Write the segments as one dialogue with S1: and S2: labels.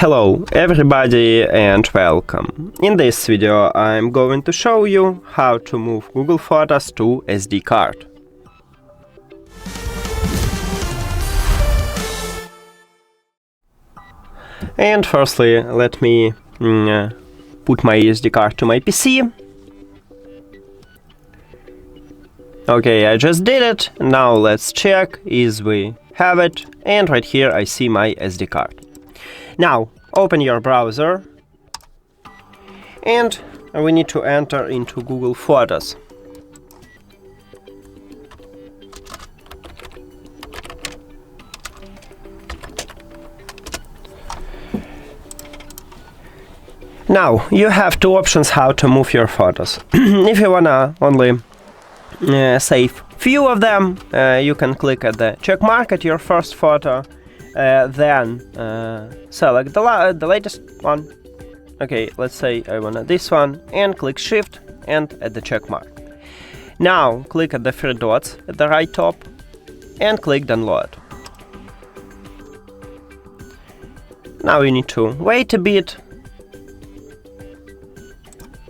S1: Hello everybody and welcome. In this video I'm going to show you how to move Google Photos to SD card. And firstly, let me put my SD card to my PC. Okay, I just did it. Now let's check if we have it, and right here I see my SD card. Now open your browser and we need to enter into Google Photos. Now you have two options how to move your photos. If you wanna only save few of them, you can click at the check mark at your first photo, then select the latest one. Okay, let's say I want this one, and click Shift and at the check mark. Now click at the three dots at the right top and click Download. Now you need to wait a bit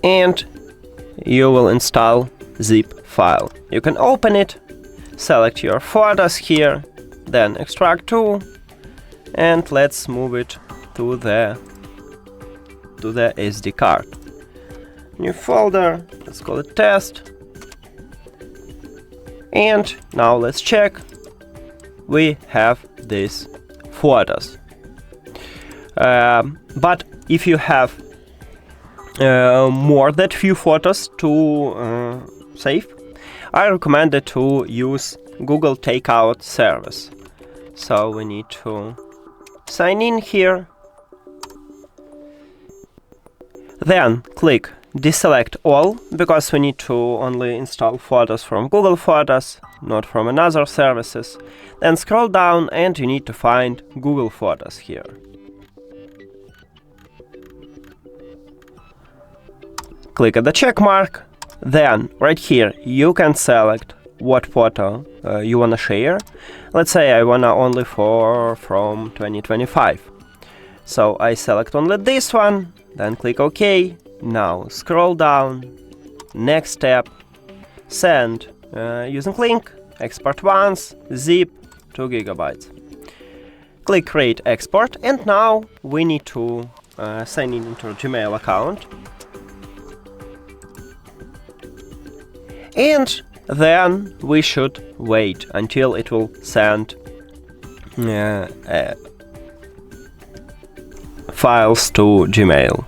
S1: and you will install zip file. You can open it, select your photos here, then extract to, and let's move it to the SD card. New folder, let's call it test. And now let's check. We have these photos. But if you have more than few photos to save, I recommend it to use Google Takeout service. So we need to sign in here. Then click deselect all, because we need to only install photos from Google Photos, not from another services. Then scroll down and you need to find Google Photos here. Click at the check mark. Then right here you can select what photo you wanna share. Let's say I wanna only from 2025. So I select only this one, then click OK. Now scroll down. Next step, send using link, export once, zip 2 GB. Click create export, and now we need to sign in into a Gmail account. And then we should wait until it will send files to Gmail.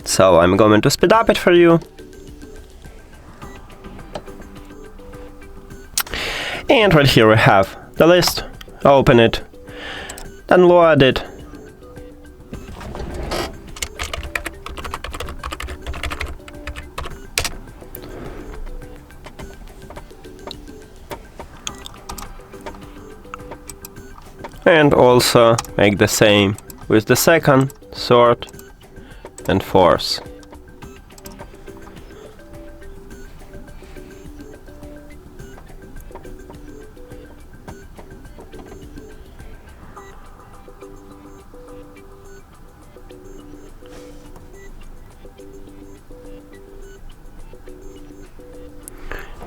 S1: So I'm going to speed up it for you. And right here we have the list. Open it, download it. And also make the same with the second, third and fourth.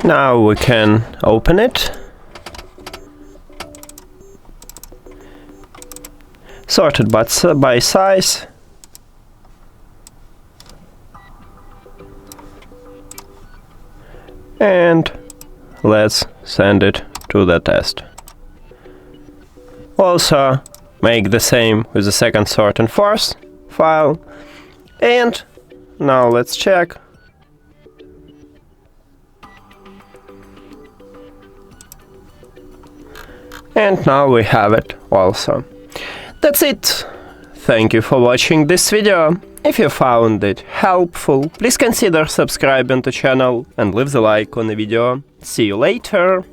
S1: Now we can open it. Sorted by size. And let's send it to the test. Also make the same with the second, third and fourth file. And now let's check. And now we have it also. That's it. Thank you for watching this video. If you found it helpful, please consider subscribing to the channel and leave the like on the video. See you later.